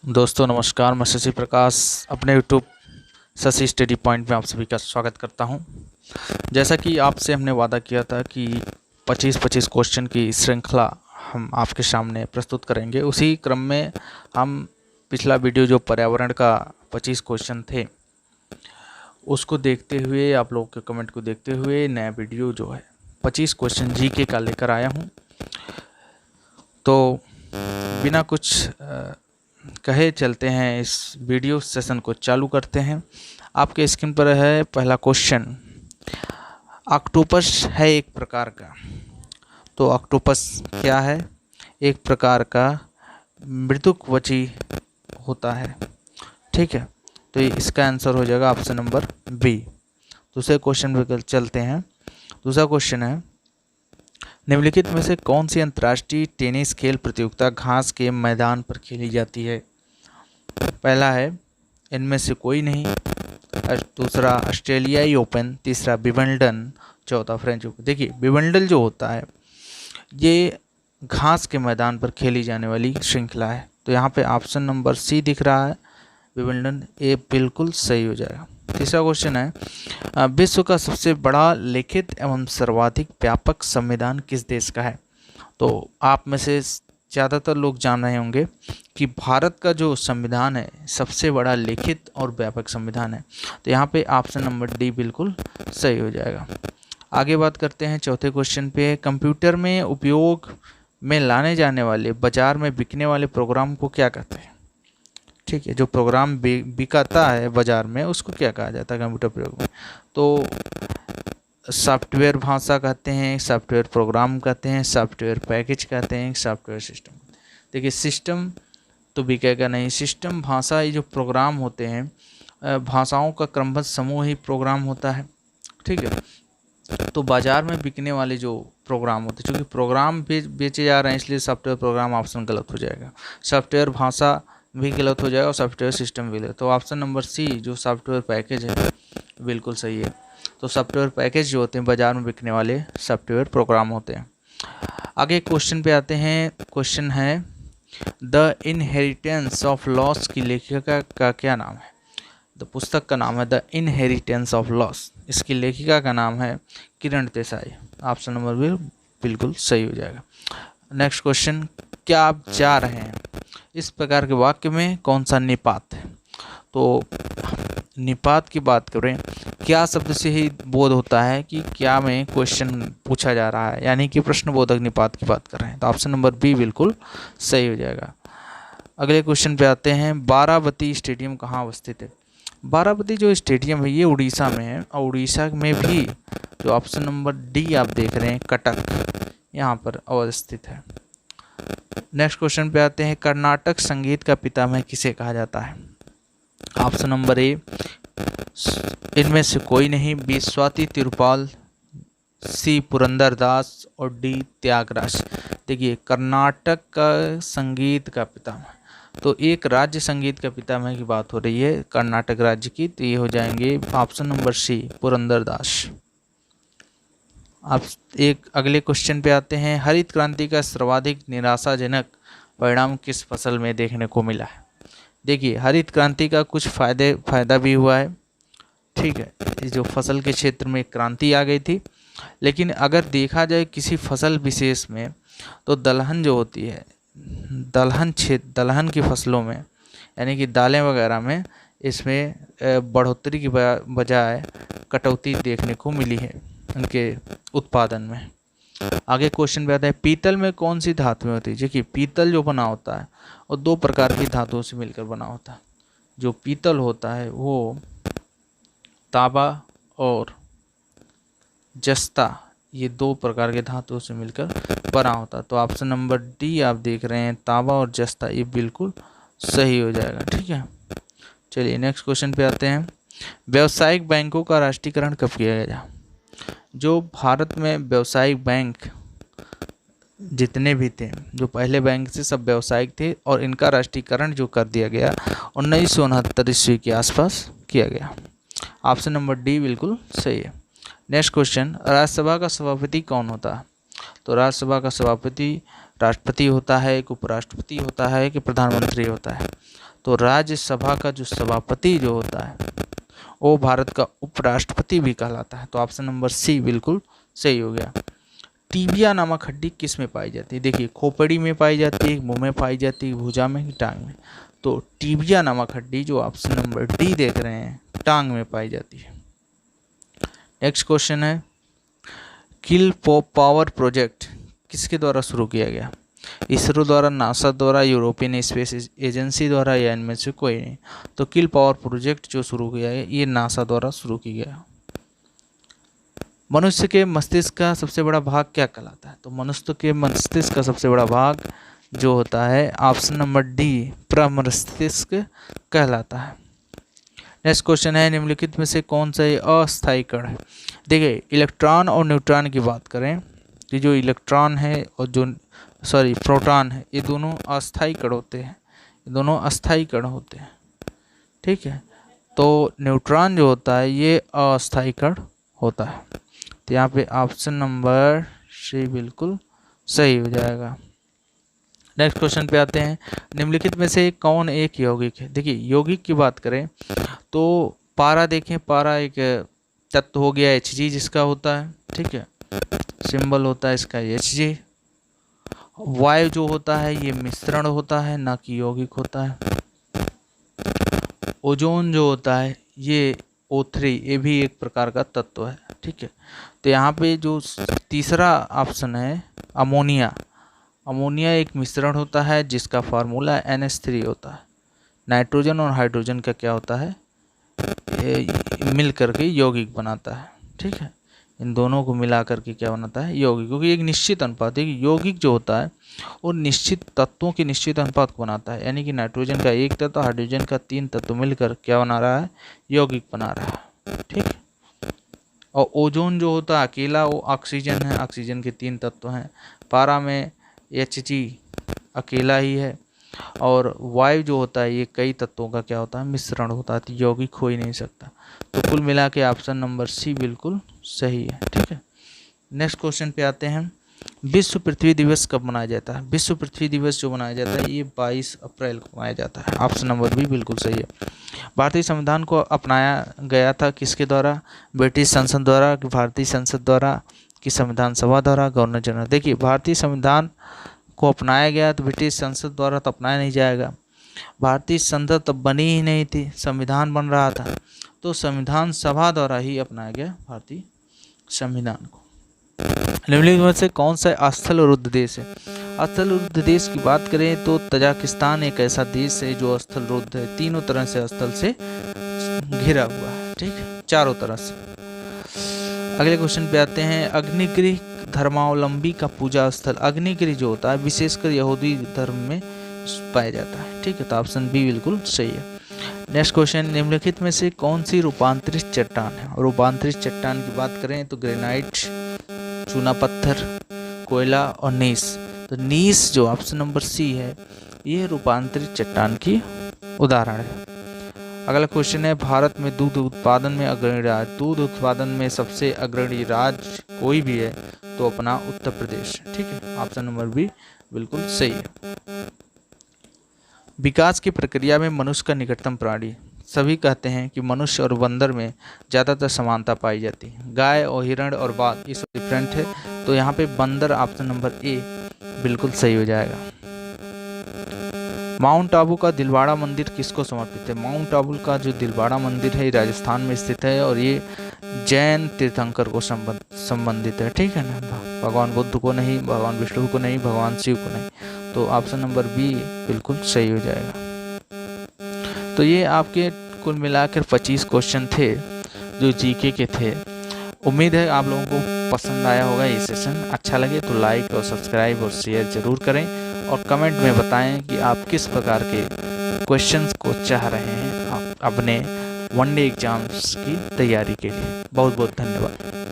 दोस्तों नमस्कार, मैं शशि प्रकाश अपने यूट्यूब शशि स्टडी पॉइंट में आप सभी का स्वागत करता हूं। जैसा कि आपसे हमने वादा किया था कि 25-25 क्वेश्चन की श्रृंखला हम आपके सामने प्रस्तुत करेंगे, उसी क्रम में हम पिछला वीडियो जो पर्यावरण का 25 क्वेश्चन थे उसको देखते हुए, आप लोगों के कमेंट को देखते हुए नया वीडियो जो है 25 क्वेश्चन जीके का लेकर आया हूँ। तो बिना कुछ कहे चलते हैं, इस वीडियो सेशन को चालू करते हैं। आपके स्क्रीन पर है पहला क्वेश्चन। ऑक्टोपस है एक प्रकार का, तो ऑक्टोपस क्या है? एक प्रकार का मृदुकवची होता है। ठीक है, तो इसका आंसर हो जाएगा ऑप्शन नंबर बी। दूसरे क्वेश्चन पे चलते हैं। दूसरा क्वेश्चन है, निम्नलिखित में से कौन सी अंतर्राष्ट्रीय टेनिस खेल प्रतियोगिता घास के मैदान पर खेली जाती है? पहला है इनमें से कोई नहीं, दूसरा ऑस्ट्रेलियाई ओपन, तीसरा विंबलडन, चौथा फ्रेंच ओपन। देखिए विंबलडन जो होता है ये घास के मैदान पर खेली जाने वाली श्रृंखला है, तो यहाँ पे ऑप्शन नंबर सी दिख रहा है, विंबलडन, ये बिल्कुल सही हो जाएगा। तीसरा क्वेश्चन है, विश्व का सबसे बड़ा लिखित एवं सर्वाधिक व्यापक संविधान किस देश का है? तो आप में से ज़्यादातर लोग जान रहे होंगे कि भारत का जो संविधान है सबसे बड़ा लिखित और व्यापक संविधान है, तो यहाँ पे ऑप्शन नंबर डी बिल्कुल सही हो जाएगा। आगे बात करते हैं चौथे क्वेश्चन पे। कंप्यूटर में उपयोग में लाने जाने वाले, बाजार में बिकने वाले प्रोग्राम को क्या कहते हैं? ठीक है, जो प्रोग्राम बिकाता है बाजार में उसको क्या कहा जाता है कंप्यूटर प्रयोग में? तो सॉफ्टवेयर भाषा कहते हैं, सॉफ्टवेयर प्रोग्राम कहते हैं, सॉफ्टवेयर पैकेज कहते हैं, सॉफ्टवेयर सिस्टम। देखिए सिस्टम तो बिकेगा नहीं, सिस्टम भाषा, ये जो प्रोग्राम होते हैं भाषाओं का क्रमबद्ध समूह ही प्रोग्राम होता है। ठीक है, तो बाज़ार में बिकने वाले जो प्रोग्राम होते हैं, चूँकि प्रोग्राम बेचे जा रहे हैं इसलिए सॉफ्टवेयर प्रोग्राम ऑप्शन गलत हो जाएगा, सॉफ्टवेयर भाषा भी गलत हो जाएगा और सॉफ्टवेयर सिस्टम भी गलत। तो ऑप्शन नंबर सी जो सॉफ्टवेयर पैकेज है बिल्कुल सही है। तो सॉफ्टवेयर पैकेज जो होते हैं बाज़ार में बिकने वाले सॉफ्टवेयर प्रोग्राम होते हैं। आगे क्वेश्चन पे आते हैं। क्वेश्चन है, द इनहेरिटेंस ऑफ लॉस की लेखिका का क्या नाम है? द पुस्तक का नाम है द इनहेरिटेंस ऑफ लॉस, इसकी लेखिका का नाम है Kiran Desai. Option number B बिल्कुल सही हो जाएगा। नेक्स्ट क्वेश्चन, क्या आप जा रहे हैं, इस प्रकार के वाक्य में कौन सा निपात है? तो निपात की बात करें, क्या शब्द से ही बोध होता है कि क्या में क्वेश्चन पूछा जा रहा है, यानी कि प्रश्नबोधक निपात की बात कर रहे हैं, तो ऑप्शन नंबर बी बिल्कुल सही हो जाएगा। अगले क्वेश्चन पे आते हैं। बाराबती स्टेडियम कहाँ अवस्थित है? बाराबती जो स्टेडियम है ये उड़ीसा में है, और उड़ीसा में भी जो ऑप्शन नंबर डी आप देख रहे हैं कटक, यहाँ पर अवस्थित है। नेक्स्ट क्वेश्चन पे आते हैं। कर्नाटक संगीत का पितामह किसे कहा जाता है? ऑप्शन नंबर ए इनमें से कोई नहीं, बी स्वाति तिरुपाल, सी पुरंदरदास और डी त्यागराज। देखिए कर्नाटक का संगीत का पितामह, तो एक राज्य संगीत का पितामह की बात हो रही है कर्नाटक राज्य की, तो ये हो जाएंगे ऑप्शन नंबर सी पुरंदरदास। आप एक अगले क्वेश्चन पे आते हैं। हरित क्रांति का सर्वाधिक निराशाजनक परिणाम किस फसल में देखने को मिला है? देखिए हरित क्रांति का कुछ फायदा भी हुआ है। ठीक है, ये जो फसल के क्षेत्र में क्रांति आ गई थी, लेकिन अगर देखा जाए किसी फसल विशेष में, तो दलहन जो होती है, दलहन की फसलों में यानी कि दालें वगैरह में, इसमें बढ़ोतरी की बजाय कटौती देखने को मिली है उनके उत्पादन में। आगे क्वेश्चन पे आता है। पीतल में कौन सी धातुएं होती है? देखिए पीतल जो बना होता है और दो प्रकार की धातुओं से मिलकर बना होता है। जो पीतल होता है वो तांबा और जस्ता, ये दो प्रकार के धातुओं से मिलकर बना होता है, तो ऑप्शन नंबर डी आप देख रहे हैं तांबा और जस्ता, ये बिल्कुल सही हो जाएगा। ठीक है, चलिए नेक्स्ट क्वेश्चन पे आते हैं। व्यावसायिक बैंकों का राष्ट्रीयकरण कब किया गया? जो भारत में व्यावसायिक बैंक जितने भी थे, जो पहले बैंक से सब व्यावसायिक थे, और इनका राष्ट्रीयकरण जो कर दिया गया 1969 ईस्वी के आसपास किया गया। ऑप्शन नंबर डी बिल्कुल सही है। नेक्स्ट क्वेश्चन, राज्यसभा का सभापति कौन होता है? तो राज्यसभा का सभापति राष्ट्रपति होता है, एक उपराष्ट्रपति होता है, कि प्रधानमंत्री होता है। तो राज्यसभा का जो सभापति जो होता है वो भारत का उपराष्ट्रपति भी कहलाता है। तो ऑप्शन नंबर सी बिल्कुल सही हो गया। टीबिया नामक हड्डी किस में पाई जाती है? देखिए, खोपड़ी में पाई जाती है, मुंह में पाई जाती है, भुजा में, टांग में। तो टीबिया नामक हड्डी जो ऑप्शन नंबर डी देख रहे हैं, टांग में पाई जाती है। नेक्स्ट क्वेश्चन है, किल पावर प्रोजेक्ट किसके द्वारा शुरू किया गया? इसरो द्वारा, नासा द्वारा, यूरोपियन स्पेस एजेंसी द्वारा, या इनमें से कोई नहीं। तो किल पावर प्रोजेक्ट जो शुरू किया गया ये नासा द्वारा शुरू किया गया। मनुष्य के मस्तिष्क का सबसे बड़ा भाग क्या कहलाता है? तो मनुष्य के मस्तिष्क का सबसे बड़ा भाग जो होता है ऑप्शन नंबर डी प्रमस्तिष्क कहलाता है। नेक्स्ट क्वेश्चन है, निम्नलिखित में से कौन सा अस्थायी कण है? देखिए, इलेक्ट्रॉन और न्यूट्रॉन की बात करें कि जो इलेक्ट्रॉन है और जो प्रोटॉन है, ये दोनों अस्थायी कण होते हैं, ये दोनों अस्थायी कण होते हैं। ठीक है, तो न्यूट्रॉन जो होता है ये अस्थायी कण होता है। तो यहाँ पे ऑप्शन नंबर सी बिल्कुल सही हो जाएगा। नेक्स्ट क्वेश्चन पे आते हैं, निम्नलिखित में से कौन एक यौगिक है? देखिए, यौगिक की बात करें तो पारा देखें, पारा एक तत्व हो गया Hg जिसका होता है, ठीक है, सिंबल होता है इसका Hg। वायु जो होता है ये मिश्रण होता है, ना कि यौगिक होता है। ओजोन जो होता है ये O3, ये भी एक प्रकार का तत्व है, ठीक है। तो यहाँ पे जो तीसरा ऑप्शन है अमोनिया, अमोनिया एक मिश्रण होता है जिसका फार्मूला NH3 होता है। नाइट्रोजन और हाइड्रोजन का क्या होता है, मिल करके यौगिक बनाता है, ठीक है। इन दोनों को मिला करके क्या बनाता है, यौगिक। क्योंकि एक निश्चित अनुपात है, यौगिक जो होता है वो निश्चित तत्वों के निश्चित अनुपात को बनाता है। यानी कि नाइट्रोजन का एक तत्व, हाइड्रोजन का 3 तत्व मिलकर क्या बना रहा है, यौगिक बना रहा है, ठीक है। और ओजोन जो होता है अकेला वो ऑक्सीजन है, ऑक्सीजन के 3 तत्व हैं। पारा में Hg अकेला ही है, और वायु जो होता है ये कई तत्वों का क्या होता है, मिश्रण होता है, तो यौगिक हो ही नहीं सकता। तो कुल मिला के ऑप्शन नंबर सी बिल्कुल सही है, ठीक है। नेक्स्ट क्वेश्चन पे आते हैं, विश्व पृथ्वी दिवस कब मनाया जाता है? विश्व पृथ्वी दिवस जो मनाया जाता है ये 22 अप्रैल को मनाया जाता है। ऑप्शन नंबर बी बिल्कुल सही है। भारतीय संविधान को अपनाया गया था किसके द्वारा? ब्रिटिश संसद द्वारा, भारतीय संसद द्वारा, कि संविधान सभा द्वारा, गवर्नर जनरल। देखिए, भारतीय संविधान को अपनाया गया तो ब्रिटिश संसद द्वारा तो अपनाया नहीं जाएगा। भारतीय संसद तब बनी ही नहीं थी, संविधान बन रहा था, तो संविधान सभा द्वारा ही अपनाया गया भारतीय संविधान को। निम्नलिखित में से कौन सा स्थल रुद्ध देश है? स्थल रुद्ध देश की बात करें तो तजाकिस्तान एक ऐसा देश है जो स्थल रुद्ध है, तीनों तरह से स्थल से घिरा हुआ है, ठीक है, चारों तरफ से। अगले क्वेश्चन पे आते हैं, अग्निगिरी धर्मावलंबी का पूजा स्थल। अग्निगिरी जो होता है विशेषकर यहूदी धर्म में पाया जाता है, ठीक है, तो ऑप्शन बी बिल्कुल सही है। नेक्स्ट क्वेश्चन, निम्नलिखित में से कौन सी रूपांतरित चट्टान है? और रूपांतरित चट्टान की बात करें तो ग्रेनाइट, चूना पत्थर, कोयला और नीस। तो नीस जो ऑप्शन नंबर सी है ये रूपांतरित चट्टान की उदाहरण है। अगला क्वेश्चन है, भारत में दूध उत्पादन में अग्रणी राज्य। दूध उत्पादन में सबसे अग्रणी राज्य कोई भी है तो अपना उत्तर प्रदेश, ठीक है, ऑप्शन नंबर बी बिल्कुल सही है। विकास की प्रक्रिया में मनुष्य का निकटतम प्राणी। सभी कहते हैं कि मनुष्य और बंदर में ज़्यादातर समानता पाई जाती है, गाय और हिरण और बाघ ये सब डिफरेंट है, तो यहाँ पे बंदर ऑप्शन नंबर ए बिल्कुल सही हो जाएगा। माउंट आबू का दिलवाड़ा मंदिर किसको समर्पित है? माउंट आबू का जो दिलवाड़ा मंदिर है राजस्थान में स्थित है और ये जैन तीर्थंकर को संबंधित है, ठीक है ना, भगवान बुद्ध को नहीं, भगवान विष्णु को नहीं, भगवान शिव को नहीं, तो ऑप्शन नंबर बी बिल्कुल सही हो जाएगा। तो ये आपके कुल मिलाकर 25 क्वेश्चन थे जो जीके के थे। उम्मीद है आप लोगों को पसंद आया होगा ये सेशन। अच्छा लगे तो लाइक और सब्सक्राइब और शेयर जरूर करें और कमेंट में बताएं कि आप किस प्रकार के क्वेश्चंस को चाह रहे हैं अपने वनडे एग्जाम्स की तैयारी के लिए। बहुत बहुत धन्यवाद।